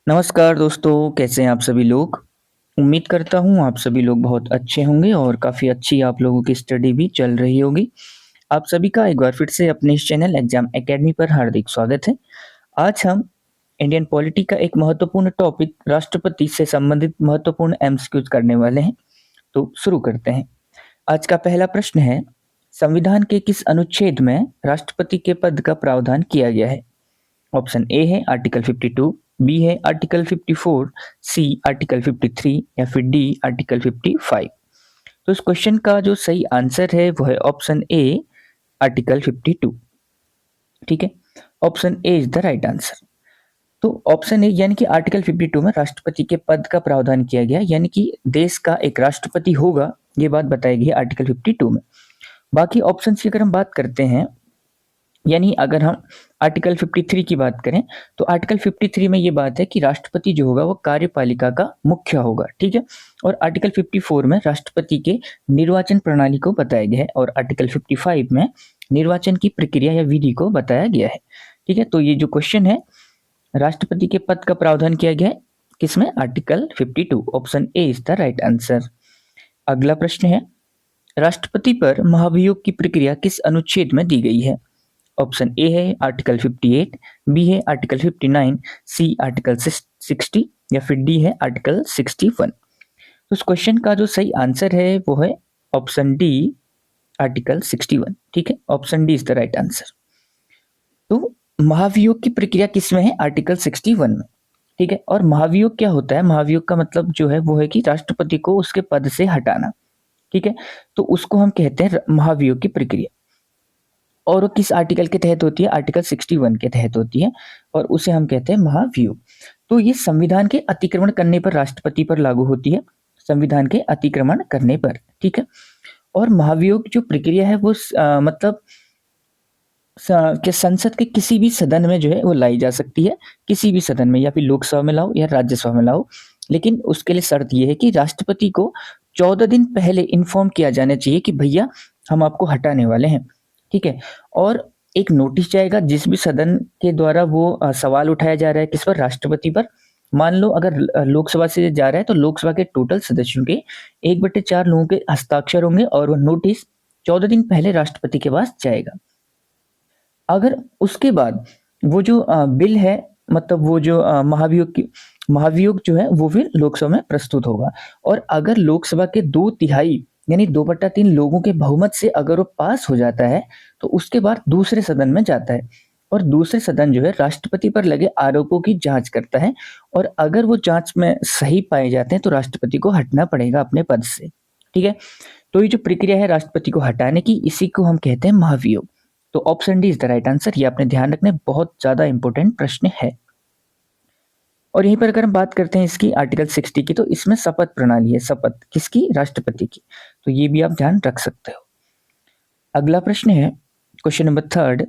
नमस्कार दोस्तों, कैसे हैं आप सभी लोग? उम्मीद करता हूँ आप सभी लोग बहुत अच्छे होंगे और काफ़ी अच्छी आप लोगों की स्टडी भी चल रही होगी। आप सभी का एक बार फिर से अपने इस चैनल एग्जाम एकेडमी पर हार्दिक स्वागत है। आज हम इंडियन पॉलिटी का एक महत्वपूर्ण टॉपिक राष्ट्रपति से संबंधित महत्वपूर्ण एमसीक्यूज करने वाले हैं। तो शुरू करते हैं। आज का पहला प्रश्न है, संविधान के किस अनुच्छेद में राष्ट्रपति के पद का प्रावधान किया गया है? ऑप्शन ए है आर्टिकल 52, बी है आर्टिकल 54, सी आर्टिकल 53 या फिर डी आर्टिकल 55। तो इस क्वेश्चन का जो सही आंसर है वो है ऑप्शन ए आर्टिकल 52। ठीक है, option A is the right answer. तो ऑप्शन ए यानी कि आर्टिकल 52 में राष्ट्रपति के पद का प्रावधान किया गया, यानी कि देश का एक राष्ट्रपति होगा, ये बात बताई गई है आर्टिकल 52 में। बाकी ऑप्शन की अगर हम बात करते हैं, यानी अगर हम आर्टिकल 53 की बात करें तो आर्टिकल 53 में ये बात है कि राष्ट्रपति जो होगा वो कार्यपालिका का मुख्य होगा। ठीक है, और आर्टिकल 54 में राष्ट्रपति के निर्वाचन प्रणाली को बताया गया है और आर्टिकल 55 में निर्वाचन की प्रक्रिया या विधि को बताया गया है। ठीक है, तो ये जो क्वेश्चन है, राष्ट्रपति के पद का प्रावधान किया गया है किसमें? Article 52। Option A is the right answer. अगला प्रश्न है, राष्ट्रपति पर महाभियोग की प्रक्रिया किस अनुच्छेद में दी गई है? ऑप्शन ए है आर्टिकल 58, बी है आर्टिकल 59, सी आर्टिकल 60 या फिर डी है आर्टिकल 61। तो इस क्वेश्चन का जो सही आंसर है वो है ऑप्शन डी आर्टिकल 61। ठीक है, option D is the right answer. तो महाभियोग की प्रक्रिया किस में है? आर्टिकल 61 में। ठीक है, और महाभियोग क्या होता है? महाभियोग का मतलब जो है वो है कि राष्ट्रपति को उसके पद से हटाना। ठीक है, तो उसको हम कहते हैं महाभियोग की प्रक्रिया। और वो किस आर्टिकल के तहत होती है? आर्टिकल 61 के तहत होती है और उसे हम कहते हैं महाभियोग। तो ये संविधान के अतिक्रमण करने पर राष्ट्रपति पर लागू होती है, संविधान के अतिक्रमण करने पर। ठीक है, और महाभियोग जो प्रक्रिया है वो मतलब कि संसद के किसी भी सदन में जो है वो लाई जा सकती है, किसी भी सदन में, या फिर लोकसभा में लाओ या राज्यसभा में लाओ। लेकिन उसके लिए शर्त ये है कि राष्ट्रपति को 14 दिन पहले इन्फॉर्म किया जाना चाहिए कि भैया हम आपको हटाने वाले हैं। ठीक है, और एक नोटिस जाएगा जिस भी सदन के द्वारा वो सवाल उठाया जा रहा है किस पर? राष्ट्रपति पर। मान लो अगर लोकसभा से जा रहा है तो लोकसभा के टोटल सदस्यों के 1/4 लोगों के हस्ताक्षर होंगे और वो नोटिस 14 दिन पहले राष्ट्रपति के पास जाएगा। अगर उसके बाद वो जो बिल है, मतलब वो जो महाभियोग जो है वो फिर लोकसभा में प्रस्तुत होगा। और अगर लोकसभा के 2/3 यानी 2/3 लोगों के बहुमत से अगर वो पास हो जाता है तो उसके बाद दूसरे सदन में जाता है और दूसरे सदन जो है राष्ट्रपति पर लगे आरोपों की जांच करता है। और अगर वो जांच में सही पाए जाते हैं तो राष्ट्रपति को हटना पड़ेगा अपने पद से। ठीक है, तो ये जो प्रक्रिया है राष्ट्रपति को हटाने की, इसी को हम कहते हैं महाभियोग। तो option D is the right answer. ये आपने ध्यान रखना, बहुत ज्यादा इंपॉर्टेंट प्रश्न है। और यहीं पर अगर हम बात करते हैं इसकी आर्टिकल 60 की, तो इसमें शपथ प्रणाली है। शपथ किसकी? राष्ट्रपति की। तो ये भी आप ध्यान रख सकते हो। अगला प्रश्न है क्वेश्चन नंबर 3,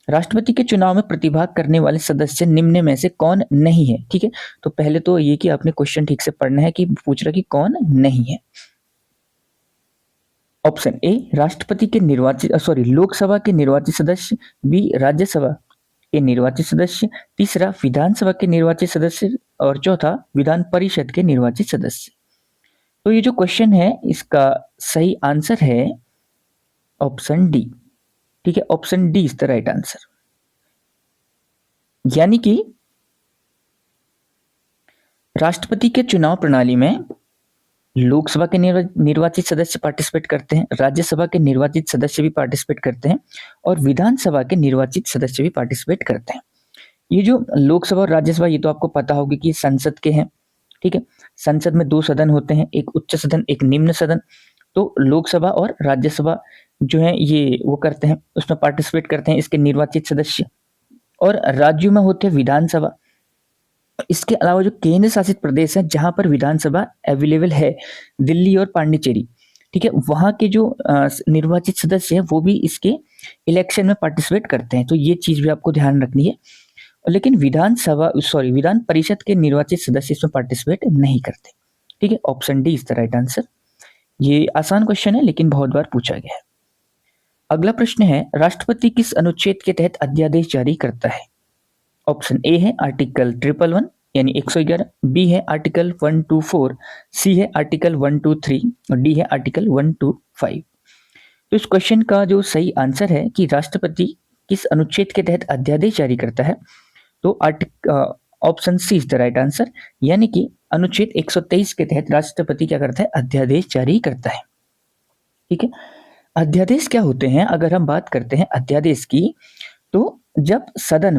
राष्ट्रपति के चुनाव में प्रतिभाग करने वाले सदस्य निम्न में से कौन नहीं है? ठीक है, तो पहले तो ये कि आपने क्वेश्चन ठीक से पढ़ना है कि पूछ रहा कि कौन नहीं है। ऑप्शन ए राष्ट्रपति के निर्वाचित लोकसभा के निर्वाचित सदस्य, बी राज्यसभा के निर्वाचित सदस्य, तीसरा विधानसभा के निर्वाचित सदस्य और चौथा विधान परिषद के निर्वाचित सदस्य। तो ये जो क्वेश्चन है इसका सही आंसर है ऑप्शन डी। ठीक है, option D is the right answer. यानी कि राष्ट्रपति के चुनाव प्रणाली में लोकसभा के निर्वाचित सदस्य पार्टिसिपेट करते हैं, राज्यसभा के निर्वाचित सदस्य भी पार्टिसिपेट करते हैं और विधानसभा के निर्वाचित सदस्य भी पार्टिसिपेट करते हैं। ये जो लोकसभा और राज्यसभा, ये तो आपको पता होगा कि संसद के हैं। ठीक है, संसद में 2 सदन होते हैं, एक उच्च सदन एक निम्न सदन। तो लोकसभा और राज्यसभा जो है ये वो करते हैं, उसमें पार्टिसिपेट करते हैं इसके निर्वाचित सदस्य। और राज्यों में होते हैं विधानसभा। इसके अलावा जो केंद्र शासित प्रदेश है जहां पर विधानसभा अवेलेबल है, दिल्ली और पांडिचेरी, ठीक है, वहां के जो निर्वाचित सदस्य हैं वो भी इसके इलेक्शन में पार्टिसिपेट करते हैं। तो ये चीज भी आपको ध्यान रखनी है। लेकिन विधान परिषद के निर्वाचित सदस्य इसमें पार्टिसिपेट नहीं करते। ठीक है, option D is the right answer. ये आसान क्वेश्चन है लेकिन बहुत बार पूछा गया है। अगला प्रश्न है, राष्ट्रपति किस अनुच्छेद के तहत अध्यादेश जारी करता है? ऑप्शन ए है आर्टिकल 111, यानी 111, बी है आर्टिकल 124, सी है आर्टिकल 123 और डी है आर्टिकल 125। तो इस क्वेश्चन का जो सही आंसर है कि राष्ट्रपति किस अनुच्छेद के तहत अध्यादेश जारी करता है, तो option C is the right answer, यानी कि अनुच्छेद 123 के तहत राष्ट्रपति क्या करता है, अध्यादेश जारी करता है। ठीक है, अध्यादेश क्या होते हैं, अगर हम बात करते हैं अध्यादेश की, तो जब सदन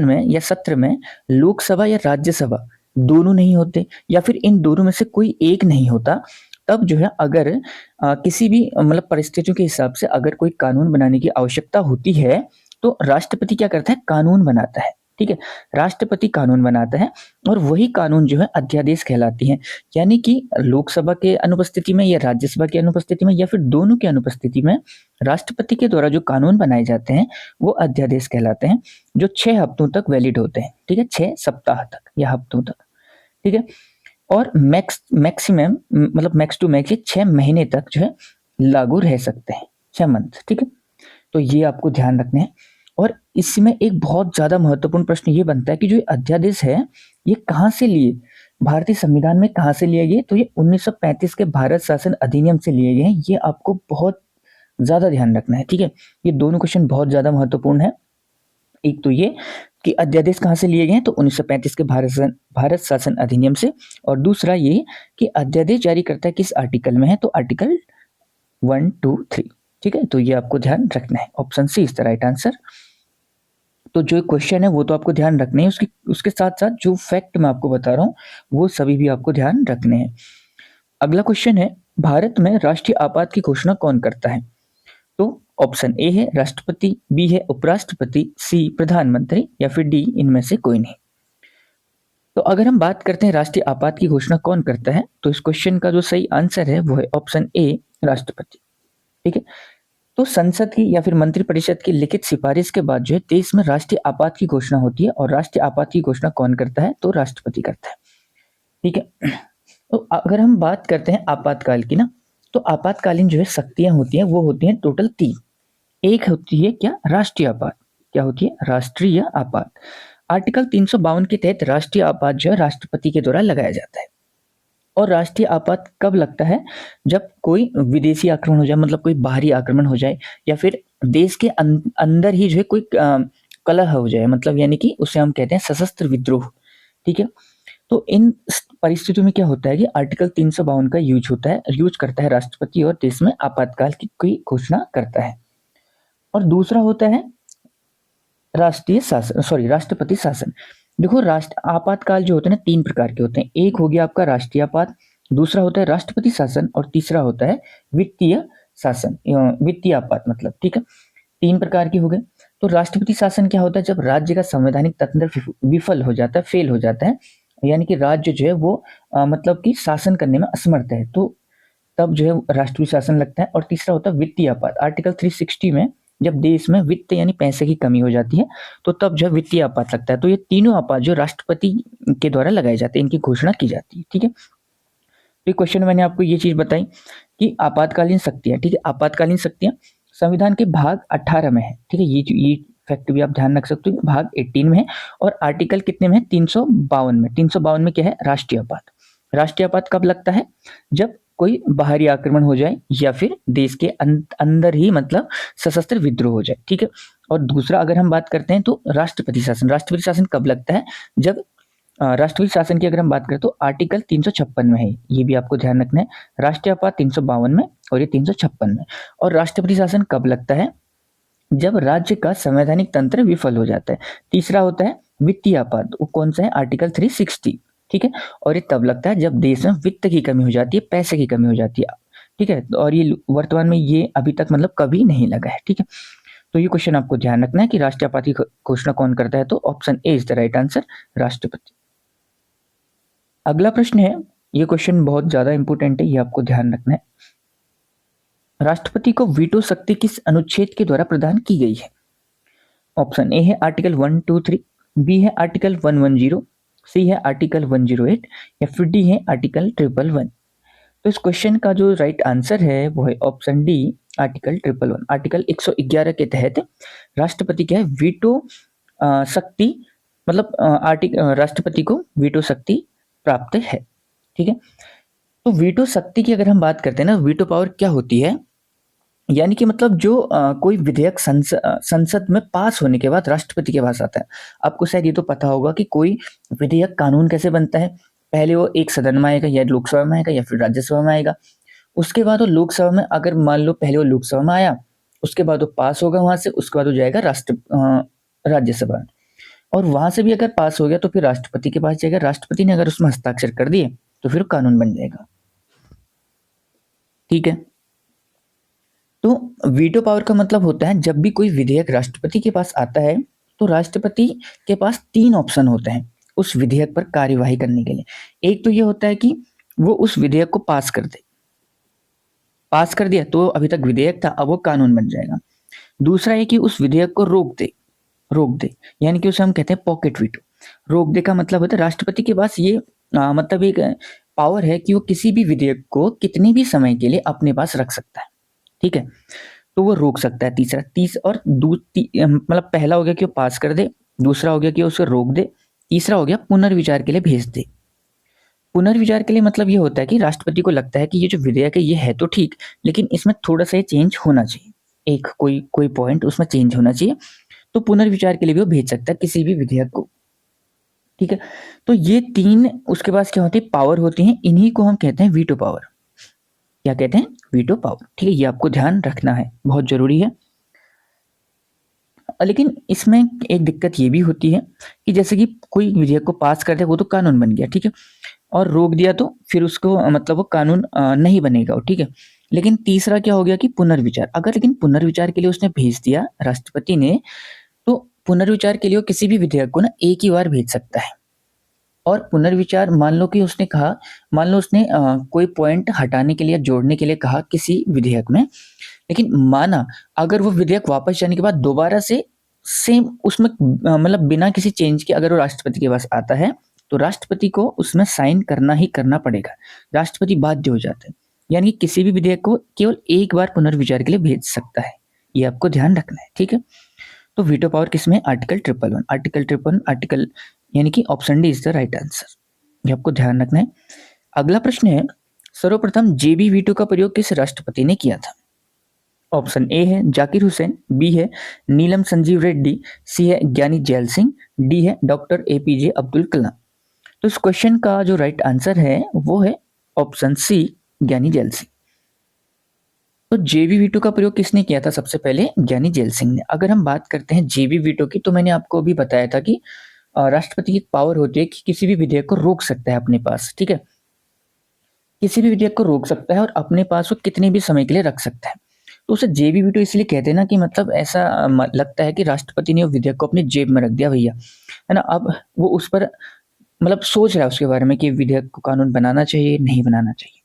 में या सत्र में लोकसभा या राज्यसभा दोनों नहीं होते या फिर इन दोनों में से कोई एक नहीं होता, तब जो है अगर किसी भी मतलब परिस्थितियों के हिसाब से अगर कोई कानून बनाने की आवश्यकता होती है, तो राष्ट्रपति क्या करता है, कानून बनाता है। ठीक है, राष्ट्रपति कानून बनाता है और वही कानून जो है अध्यादेश कहलाती है। यानी कि लोकसभा के अनुपस्थिति में या राज्यसभा की अनुपस्थिति में या फिर दोनों की अनुपस्थिति में राष्ट्रपति के द्वारा जो कानून बनाए जाते हैं वो अध्यादेश कहलाते हैं, जो 6 हफ्तों तक वैलिड होते हैं। ठीक है, 6 सप्ताह तक या हफ्तों तक। ठीक है, और मैक्सिमम मतलब मैक्स टू मैक्स 6 महीने तक जो है लागू रह सकते हैं, 6 मंथ। ठीक है, तो ये आपको ध्यान रखना है। और इसमें एक बहुत ज्यादा महत्वपूर्ण प्रश्न ये बनता है कि जो ये अध्यादेश है ये कहाँ से लिए, भारतीय संविधान में कहाँ से लिए गए, तो ये 1935 के भारत शासन अधिनियम से लिए गए हैं। ये आपको बहुत ज्यादा ध्यान रखना है। ठीक है, ये दोनों क्वेश्चन बहुत ज्यादा महत्वपूर्ण है। एक तो ये कि अध्यादेश कहाँ से लिए गए हैं, तो 1935 के भारत शासन अधिनियम से, और दूसरा ये कि अध्यादेश जारी करता है किस आर्टिकल में है, तो आर्टिकल 123। ठीक है, तो ये आपको ध्यान रखना है। Option C is the right answer. तो जो क्वेश्चन है वो तो आपको ध्यान रखने हैं, उसके साथ साथ जो फैक्ट मैं आपको बता रहा हूँ वो सभी भी आपको ध्यान रखने हैं। अगला क्वेश्चन है, भारत में राष्ट्रीय आपात की घोषणा कौन करता है, तो ऑप्शन ए है राष्ट्रपति, बी है उपराष्ट्रपति, सी प्रधानमंत्री या फिर डी इनमें से कोई नहीं। तो अगर हम बात करते हैं राष्ट्रीय आपात की घोषणा कौन करता है, तो इस क्वेश्चन का जो सही आंसर है वो है ऑप्शन ए राष्ट्रपति। ठीक है, तो संसद की या फिर मंत्रिपरिषद की लिखित सिफारिश के बाद जो है देश में राष्ट्रीय आपात की घोषणा होती है, और राष्ट्रीय आपात की घोषणा कौन करता है, तो राष्ट्रपति करता है। ठीक है, तो अगर हम बात करते हैं आपातकाल की ना, तो आपातकालीन जो है शक्तियां होती हैं वो होती हैं टोटल 3। एक होती है क्या, राष्ट्रीय आपात। क्या होती है, राष्ट्रीय आपात। आर्टिकल 352 के तहत राष्ट्रीय आपात जो है राष्ट्रपति के द्वारा लगाया जाता है। और राष्ट्रीय आपात कब लगता है, जब कोई विदेशी आक्रमण हो जाए, मतलब कोई बाहरी आक्रमण हो जाए, या फिर देश के अंदर ही जो है कोई कलह हो जाए, मतलब यानी कि उसे हम कहते हैं सशस्त्र विद्रोह। ठीक है, तो इन परिस्थितियों में क्या होता है कि आर्टिकल 352 का यूज करता है राष्ट्रपति, और देश में आपातकाल की घोषणा करता है। और दूसरा होता है राष्ट्रपति शासन। देखो, आपातकाल जो होते हैं ना 3 प्रकार के होते हैं। एक हो गया आपका राष्ट्रीय आपात, दूसरा होता है राष्ट्रपति शासन, और तीसरा होता है वित्तीय शासन, वित्तीय आपात मतलब। ठीक है, 3 प्रकार के हो गए। तो राष्ट्रपति शासन क्या होता है, जब राज्य का संवैधानिक तंत्र विफल हो जाता है, फेल हो जाता है, यानी कि राज्य जो है वो मतलब कि शासन करने में असमर्थ है, तो तब जो है राष्ट्रीय शासन लगता है। और तीसरा होता है वित्तीय आपात। आर्टिकल 360 में जब देश में वित्त यानी पैसे की कमी हो जाती है, तो तब जो वित्तीय आपात लगता है। तो ये तीनों आपात जो राष्ट्रपति के द्वारा लगाए जाते हैं, इनकी घोषणा की जाती है। ठीक है, तो क्वेश्चन मैंने आपको ये चीज बताई कि आपातकालीन शक्तियां, ठीक है, आपातकालीन शक्तियां संविधान के भाग 18 में है। ठीक है, ये फैक्ट भी आप ध्यान रख सकते हो, भाग 18 में है। और आर्टिकल कितने में है, 352 में। 352 में क्या है, राष्ट्रीय आपात। राष्ट्रीय आपात कब लगता है, जब कोई बाहरी आक्रमण हो जाए या फिर देश के अंदर ही मतलब सशस्त्र विद्रोह हो जाए। ठीक है, और दूसरा अगर हम बात करते हैं तो राष्ट्रपति शासन। राष्ट्रपति शासन कब लगता है, जब राष्ट्रपति शासन की अगर हम बात करें तो आर्टिकल 356 में है। ये भी आपको ध्यान रखना है, राष्ट्रीय आपात 352 में और ये 356 में। और राष्ट्रपति शासन कब लगता है, जब राज्य का संवैधानिक तंत्र विफल हो जाता है। तीसरा होता है वित्तीय आपात, वो कौन सा है, आर्टिकल 360। ठीक है, और ये तब लगता है जब देश में वित्त की कमी हो जाती है, पैसे की कमी हो जाती है। ठीक है, और ये वर्तमान में ये अभी तक मतलब कभी नहीं लगा है। ठीक है, तो ये क्वेश्चन आपको ध्यान रखना है कि राष्ट्रीय आपात की घोषणा कौन करता है, तो option A is the right answer, राष्ट्रपति। अगला प्रश्न है, ये क्वेश्चन बहुत ज्यादा इंपॉर्टेंट है, ये आपको ध्यान रखना है। राष्ट्रपति को वीटो शक्ति किस अनुच्छेद के द्वारा प्रदान की गई है? ऑप्शन ए है आर्टिकल 123, बी है आर्टिकल 110, सी है आर्टिकल 108 या फिर डी है आर्टिकल 111। तो इस क्वेश्चन का जो राइट आंसर है वो है ऑप्शन डी, आर्टिकल 111। आर्टिकल 111 के तहत राष्ट्रपति क्या है, वीटो शक्ति मतलब राष्ट्रपति को वीटो शक्ति प्राप्त है। ठीक है, तो वीटो शक्ति की अगर हम बात करते हैं ना, वीटो पावर क्या होती है, यानी कि मतलब जो कोई विधेयक संसद में पास होने के बाद राष्ट्रपति के पास आता है। आपको शायद ये तो पता होगा कि कोई विधेयक कानून कैसे बनता है, पहले वो एक सदन में आएगा या लोकसभा में आएगा या फिर राज्यसभा में आएगा। उसके बाद वो लोकसभा में, अगर मान लो पहले वो लोकसभा में आया, उसके बाद वो पास होगा वहां से, उसके बाद वो जाएगा राज्यसभा, और वहां से भी अगर पास हो गया तो फिर राष्ट्रपति के पास जाएगा। राष्ट्रपति ने अगर उसमें हस्ताक्षर कर दिए तो फिर कानून बन जाएगा। ठीक है, तो वीटो पावर का मतलब होता है जब भी कोई विधेयक राष्ट्रपति के पास आता है तो राष्ट्रपति के पास 3 ऑप्शन होते हैं उस विधेयक पर कार्यवाही करने के लिए। एक तो ये होता है कि वो उस विधेयक को पास कर दे, पास कर दिया तो अभी तक विधेयक था, अब वो कानून बन जाएगा। दूसरा है कि उस विधेयक को रोक दे, यानी कि उसे हम कहते हैं पॉकेट वीटो। रोक दे का मतलब होता है राष्ट्रपति के पास ये मतलब एक पावर है कि वो किसी भी विधेयक को कितने भी समय के लिए अपने पास रख सकता है। ठीक है, तो वो रोक सकता है। मतलब पहला हो गया कि वो पास कर दे, दूसरा हो गया कि उसे रोक दे, तीसरा हो गया पुनर्विचार के लिए भेज दे। पुनर्विचार के लिए मतलब ये होता है कि राष्ट्रपति को लगता है कि ये जो विधेयक है ये है तो ठीक, लेकिन इसमें थोड़ा सा चेंज होना चाहिए, एक कोई पॉइंट उसमें चेंज होना चाहिए, तो पुनर्विचार के लिए भी वो भेज सकता है किसी भी विधेयक को। ठीक है, तो ये 3 उसके पास क्या होती है, पावर होती हैं, इन्हीं को हम कहते हैं वीटो पावर। क्या कहते हैं, वीटो पावर। ठीक है, ये आपको ध्यान रखना है, बहुत जरूरी है। लेकिन इसमें एक दिक्कत ये भी होती है कि जैसे कि कोई विधेयक को पास कर दे वो तो कानून बन गया, ठीक है, और रोक दिया तो फिर उसको मतलब वो कानून नहीं बनेगा वो। ठीक है, लेकिन तीसरा क्या हो गया कि पुनर्विचार। अगर लेकिन पुनर्विचार के लिए उसने भेज दिया राष्ट्रपति ने, तो पुनर्विचार के लिए वो किसी भी विधेयक को ना एक ही बार भेज सकता है। और पुनर्विचार, मान लो कि उसने कहा, मान लो उसने कोई पॉइंट हटाने के लिए जोड़ने के लिए कहा किसी विधेयक में, लेकिन माना अगर वो विधेयक वापस जाने के बाद दोबारा से सेम उसमें मतलब बिना किसी चेंज के अगर वो राष्ट्रपति के पास आता है तो राष्ट्रपति को उसमें साइन करना ही करना पड़ेगा। राष्ट्रपति बाध्य हो जाते हैं, यानी कि किसी भी विधेयक को केवल एक बार पुनर्विचार के लिए भेज सकता है, ये आपको ध्यान रखना है। ठीक है, तो वीटो पावर किसमें, आर्टिकल 111, आर्टिकल यानी कि option D is the right answer, ये आपको ध्यान रखना है। अगला प्रश्न है, सर्वप्रथम जेबी वीटो का प्रयोग किस राष्ट्रपति ने किया था? ऑप्शन ए है जाकिर हुसैन, बी है नीलम संजीव रेड्डी, सी है ज्ञानी जैल सिंह, डी है डॉक्टर एपीजे अब्दुल कलाम। तो इस क्वेश्चन का जो राइट आंसर है वो है ऑप्शन सी, ज्ञानी जैल सिंह। तो जेबी वीटो का प्रयोग किसने किया था? सबसे पहले ज्ञानी जैल सिंह ने। अगर हम बात करते हैं जेबी वीटो की, तो मैंने आपको अभी बताया था कि राष्ट्रपति की पावर होती है कि किसी भी विधेयक को रोक सकता है अपने पास। ठीक है, किसी भी विधेयक को रोक सकता है और अपने पास वो कितने भी समय के लिए रख सकता है। तो उसे जेबी वीटो इसलिए कहते हैं ना कि मतलब ऐसा लगता है कि राष्ट्रपति ने वो विधेयक को अपनी जेब में रख दिया भैया, है ना। अब वो उस पर मतलब सोच रहा है उसके बारे में कि विधेयक को कानून बनाना चाहिए नहीं बनाना चाहिए।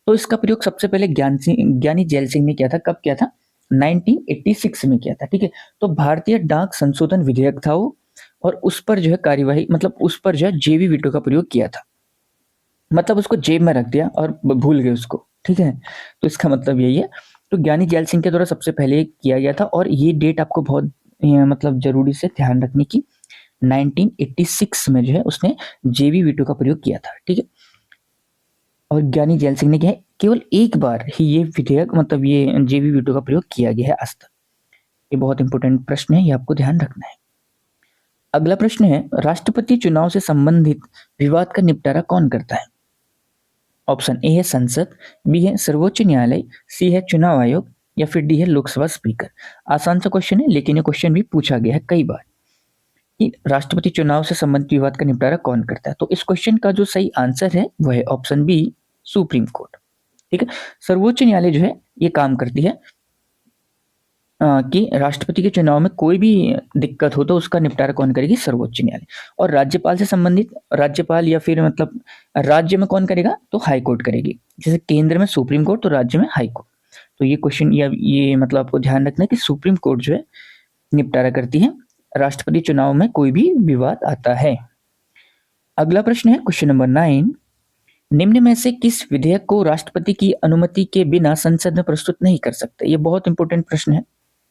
तो इसका प्रयोग सबसे पहले ज्ञानी जैल सिंह ने किया था। कब किया था? 1986 में किया था। ठीक है, तो भारतीय डाक संशोधन विधेयक था वो, और उस पर जो है कार्यवाही, मतलब उस पर जो है जेबी वीटो का प्रयोग किया था। मतलब उसको जेब में रख दिया और भूल गए उसको। ठीक है, तो इसका मतलब यही है। तो ज्ञानी जैल सिंह के द्वारा सबसे पहले किया गया था, और ये डेट आपको बहुत मतलब जरूरी से ध्यान रखने की, 1986 में जो है उसने जेबी वीटो का प्रयोग किया था। ठीक है, और ज्ञानी जैल सिंह ने क्या है, केवल एक बार ही ये विधेयक मतलब ये जेबी वीटो का प्रयोग किया गया है आज तक। ये बहुत इंपॉर्टेंट प्रश्न है, ये आपको ध्यान रखना है। अगला प्रश्न है, राष्ट्रपति चुनाव से संबंधित विवाद का निपटारा कौन करता है? ऑप्शन ए है संसद, बी है सर्वोच्च न्यायालय, सी है चुनाव आयोग, या फिर डी है लोकसभा स्पीकर। आसान सा क्वेश्चन है, लेकिन ये क्वेश्चन भी पूछा गया है कई बार कि राष्ट्रपति चुनाव से संबंधित विवाद का निपटारा कौन करता है। तो इस क्वेश्चन का जो सही आंसर है वह है ऑप्शन बी, सुप्रीम कोर्ट। ठीक है, सर्वोच्च न्यायालय जो है ये काम करती है कि राष्ट्रपति के चुनाव में कोई भी दिक्कत हो तो उसका निपटारा कौन करेगी? सर्वोच्च न्यायालय। और राज्यपाल से संबंधित, राज्यपाल या फिर मतलब राज्य में कौन करेगा? तो हाई कोर्ट करेगी। जैसे केंद्र में सुप्रीम कोर्ट तो राज्य में हाई कोर्ट। तो ये क्वेश्चन या ये मतलब आपको ध्यान रखना है कि सुप्रीम कोर्ट जो है निपटारा करती है राष्ट्रपति चुनाव में कोई भी विवाद आता है। अगला प्रश्न है क्वेश्चन नंबर 9, निम्न में से किस विधेयक को राष्ट्रपति की अनुमति के बिना संसद में प्रस्तुत नहीं कर सकते? ये बहुत इंपॉर्टेंट प्रश्न है,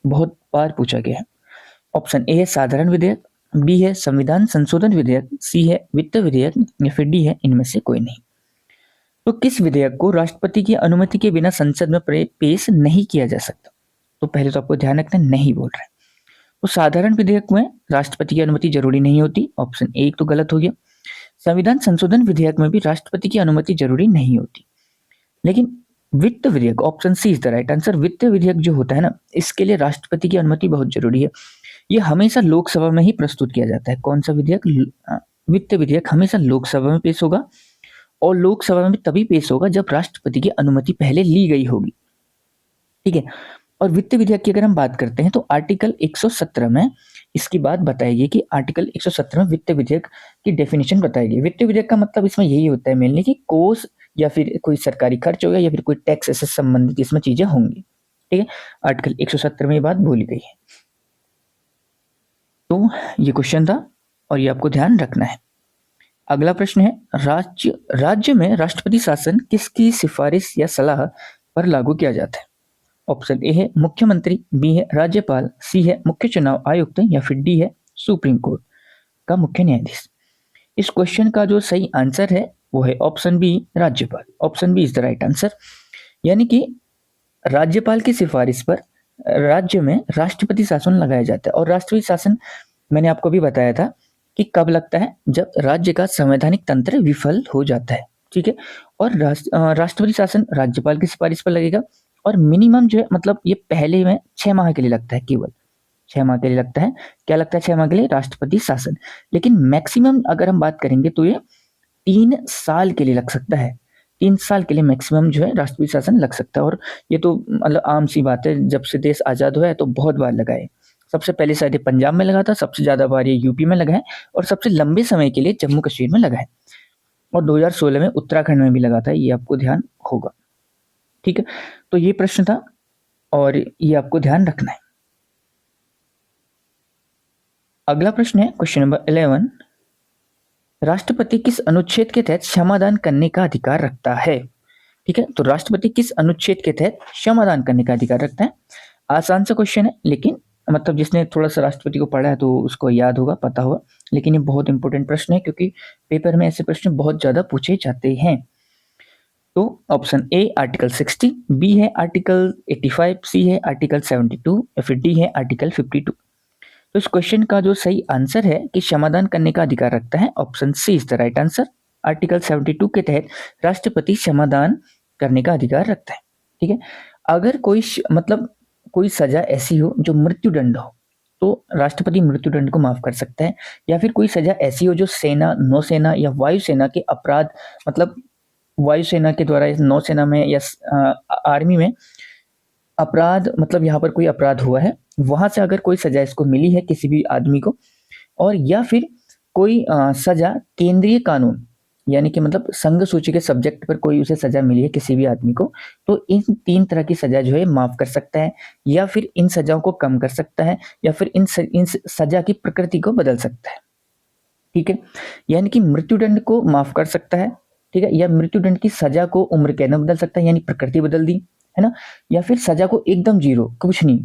बहुत बार पूछा गया है। ऑप्शन ए है साधारण विधेयक, बी है संविधान संशोधन विधेयक, सी है वित्त विधेयक या फिर डी है इनमें से कोई नहीं। तो किस विधेयक को राष्ट्रपति की अनुमति के बिना संसद में पेश नहीं किया जा सकता? तो पहले तो आपको ध्यान रखना नहीं बोल रहे हैं। तो साधारण विधेयक में राष्ट्रपति की अनुमति जरूरी नहीं होती, ऑप्शन एक तो गलत हो गया। संविधान संशोधन विधेयक में भी राष्ट्रपति की अनुमति जरूरी नहीं होती। लेकिन वित्त विधेयक, option C is the right answer. वित्त विधेयक जो होता है ना, इसके लिए राष्ट्रपति की अनुमति बहुत जरूरी है। ये हमेशा लोकसभा में ही प्रस्तुत किया जाता है। कौन सा विधेयक? वित्त विधेयक हमेशा लोकसभा में पेश होगा और लोकसभा में तभी पेश होगा जब राष्ट्रपति की अनुमति पहले ली गई होगी, ठीक है। और वित्त विधेयक की अगर हम बात करते हैं तो आर्टिकल 117 में इसकी बात बताएगी कि आर्टिकल 117 में वित्त विधेयक की डेफिनेशन बताएगी। वित्त विधेयक का मतलब इसमें यही होता है मेनली कि कोष या फिर कोई सरकारी खर्च होगा या फिर कोई टैक्स से संबंधित इसमें चीजें होंगी, ठीक है। आर्टिकल 117 में ये बात बोली गई है। तो ये क्वेश्चन था और ये आपको ध्यान रखना है। अगला प्रश्न है, राज्य में राष्ट्रपति शासन किसकी सिफारिश या सलाह पर लागू किया जाता है? ऑप्शन ए है मुख्यमंत्री, बी है राज्यपाल, सी है मुख्य चुनाव आयुक्त या फिर डी है सुप्रीम कोर्ट का मुख्य न्यायाधीश। इस क्वेश्चन का जो सही आंसर है वो है ऑप्शन बी, राज्यपाल। Option B is the right answer. यानी कि राज्यपाल की सिफारिश पर राज्य में राष्ट्रपति शासन लगाया जाता है। और राष्ट्रपति शासन मैंने आपको भी बताया था कि कब लगता है, जब राज्य का संवैधानिक तंत्र विफल हो जाता है, ठीक है। और राष्ट्रपति शासन राज्यपाल की सिफारिश पर लगेगा और मिनिमम जो है मतलब ये पहले में 6 माह के लिए लगता है, केवल 6 माह के लिए लगता है। क्या लगता है 6 माह के लिए? राष्ट्रपति शासन। लेकिन मैक्सिमम अगर हम बात करेंगे तो ये 3 साल के लिए लग सकता है। 3 साल के लिए मैक्सिमम जो है राष्ट्रपति शासन लग सकता है। और ये तो मतलब आम सी बात है, जब से देश आजाद हुआ है तो बहुत बार लगा है। सबसे पहले शायद पंजाब में लगा था, सबसे ज्यादा बार ये यूपी में लगा है और सबसे लंबे समय के लिए जम्मू कश्मीर में लगा है। और 2016 में उत्तराखंड में भी लगा था, ये आपको ध्यान होगा, ठीक है। तो ये प्रश्न था और ये आपको ध्यान रखना है। अगला प्रश्न है क्वेश्चन नंबर 11, राष्ट्रपति किस अनुच्छेद के तहत क्षमादान करने का अधिकार रखता है? ठीक है, तो राष्ट्रपति किस अनुच्छेद के तहत क्षमादान करने का अधिकार रखता है? आसान सा क्वेश्चन है, लेकिन मतलब जिसने थोड़ा सा राष्ट्रपति को पढ़ा है तो उसको याद होगा, पता होगा। लेकिन ये बहुत इंपॉर्टेंट प्रश्न है क्योंकि पेपर में ऐसे प्रश्न बहुत ज्यादा पूछे जाते हैं। तो ऑप्शन ए आर्टिकल 60, बी है आर्टिकल 85, सी है आर्टिकल 72 या फिर डी है आर्टिकल 52। तो इस क्वेश्चन का जो सही आंसर है कि क्षमादान करने का अधिकार रखता है, option C is the right answer. Article 72 के तहत राष्ट्रपति क्षमादान करने का अधिकार रखता है, ठीक है। अगर कोई मतलब कोई सजा ऐसी हो जो मृत्युदंड हो तो राष्ट्रपति मृत्युदंड को माफ कर सकता है, या फिर कोई सजा ऐसी हो जो सेना, नौसेना या वायुसेना के अपराध, मतलब वायुसेना के द्वारा नौसेना में या आर्मी में अपराध, मतलब यहाँ पर कोई अपराध हुआ है, वहां से अगर कोई सजा इसको मिली है किसी भी आदमी को, और या फिर कोई सजा केंद्रीय कानून यानी कि मतलब संघ सूची के सब्जेक्ट पर कोई उसे सजा मिली है किसी भी आदमी को, तो इन 3 तरह की सजा जो है माफ कर सकता है, या फिर इन सजाओं को कम कर सकता है, या फिर इन सजा की प्रकृति को बदल सकता है, ठीक है। यानी कि मृत्युदंड को माफ कर सकता है, ठीक है, या मृत्युदंड की सजा को उम्र कैद में बदल सकता है, यानी प्रकृति बदल दी है ना, या फिर सजा को एकदम जीरो, कुछ नहीं,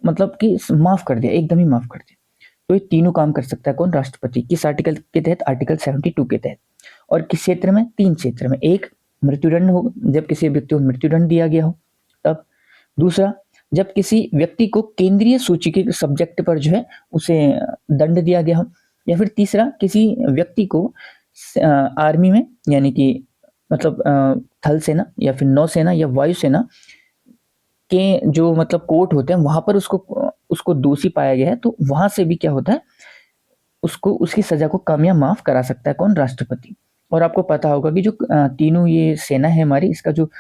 मतलब कि माफ कर दिया, एकदम ही माफ कर दिया। तो ये तीनों काम कर सकता है कौन? राष्ट्रपति। किस आर्टिकल के तहत? आर्टिकल 72 के तहत। और किस क्षेत्र में? 3 क्षेत्र में। एक, मृत्युदंड हो, जब किसी व्यक्ति को मृत्युदंड दिया गया हो तब। दूसरा, जब किसी व्यक्ति को केंद्रीय सूची के सब्जेक्ट पर जो है उसे दंड दिया गया हो। या फिर तीसरा, किसी व्यक्ति को आर्मी में यानी कि मतलब थल सेना या फिर नौसेना या वायुसेना के जो मतलब कोर्ट होते हैं वहां पर उसको दोषी पाया गया है, तो वहां से भी क्या होता है, उसको उसकी सजा को कम या माफ करा सकता है कौन? राष्ट्रपति। और आपको पता होगा कि जो तीनों ये सेना है हमारी, इसका जो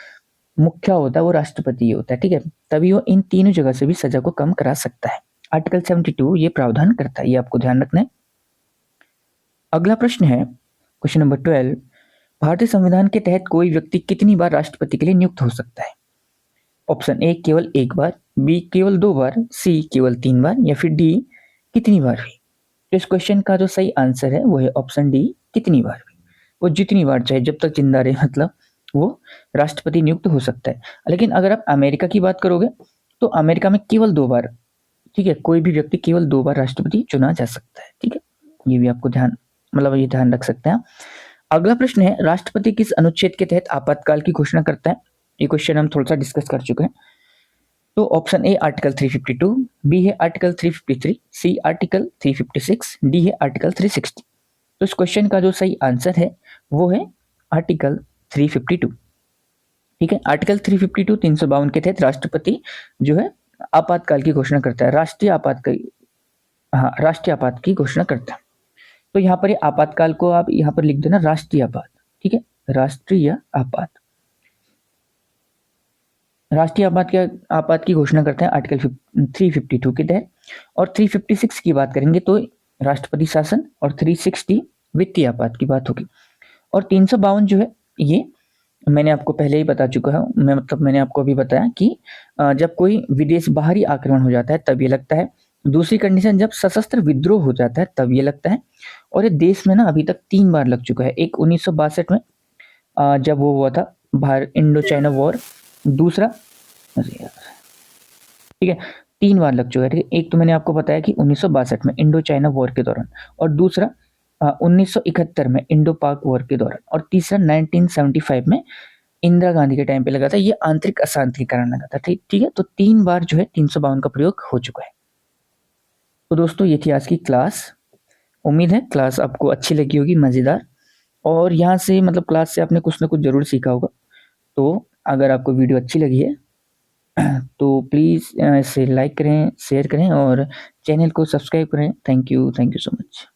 मुख्य होता है वो राष्ट्रपति होता है, ठीक है। तभी वो इन तीनों जगह से भी सजा को कम करा सकता है। आर्टिकल 72 ये प्रावधान करता है, ये आपको ध्यान रखना है। अगला प्रश्न है क्वेश्चन नंबर 12, भारतीय संविधान के तहत कोई व्यक्ति कितनी बार राष्ट्रपति के लिए नियुक्त हो सकता है? ऑप्शन ए केवल 1 बार, बी केवल 2 बार, सी केवल 3 बार या फिर डी कितनी बार भी। तो इस क्वेश्चन का जो सही आंसर है वो है ऑप्शन डी, कितनी बार भी। वो जितनी बार चाहे, जब तक जिंदा रहे, मतलब वो राष्ट्रपति नियुक्त हो सकता है। लेकिन अगर आप अमेरिका की बात करोगे तो अमेरिका में केवल 2 बार ठीक है, कोई भी व्यक्ति केवल 2 बार राष्ट्रपति चुना जा सकता है। ठीक है, ये भी आपको ध्यान मतलब ये ध्यान रख सकते हैं आप। अगला प्रश्न है, राष्ट्रपति किस अनुच्छेद के तहत आपातकाल की घोषणा करता है? ये क्वेश्चन हम थोड़ा सा डिस्कस कर चुके हैं। तो ऑप्शन ए आर्टिकल 352, बी है आर्टिकल 353, सी आर्टिकल 356, डी है आर्टिकल 360। तो इस क्वेश्चन का जो सही आंसर है वो है आर्टिकल 352। ठीक है, आर्टिकल 352 352 के तहत राष्ट्रपति जो है आपातकाल की घोषणा करता है, राष्ट्रीय आपातकाल, हाँ राष्ट्रीय आपात की घोषणा करता है। तो यहाँ पर ये आपातकाल को आप यहाँ पर लिख देना राष्ट्रीय आपात। ठीक है, राष्ट्रीय आपात, राष्ट्रीय आपात की घोषणा करते हैं आर्टिकल 352 के तहत। और 356 की बात करेंगे तो राष्ट्रपति शासन, और 360 वित्तीय आपात की बात होगी। और 352 जो है ये मैंने आपको पहले ही बता चुका हूँ, मैंने आपको अभी बताया कि जब कोई विदेश बाहरी आक्रमण हो जाता है तब ये लगता है। दूसरी कंडीशन जब सशस्त्र विद्रोह हो जाता है तब ये लगता है। और ये देश में ना अभी तक 3 बार लग चुका है। एक 1962 में जब वो हुआ था भारत इंडो चाइना वॉर, दूसरा अरे यार ठीक है 3 बार लग चुका है। ठीक है, एक तो मैंने आपको बताया कि 1962 में इंडो चाइना वॉर के दौरान, और दूसरा 1971 में इंडो पाक वॉर के दौरान, और तीसरा 1975 में इंदिरा गांधी के टाइम पे लगा था। ये आंतरिक अशांति के कारण लगा था। ठीक है, तो 3 बार जो है 352 का प्रयोग हो चुका है। तो दोस्तों ये थी आज की क्लास। उम्मीद है क्लास आपको अच्छी लगी होगी, मज़ेदार, और यहाँ से मतलब क्लास से आपने कुछ ना कुछ ज़रूर सीखा होगा। तो अगर आपको वीडियो अच्छी लगी है तो प्लीज़ इसे लाइक करें, शेयर करें और चैनल को सब्सक्राइब करें। Thank you so much.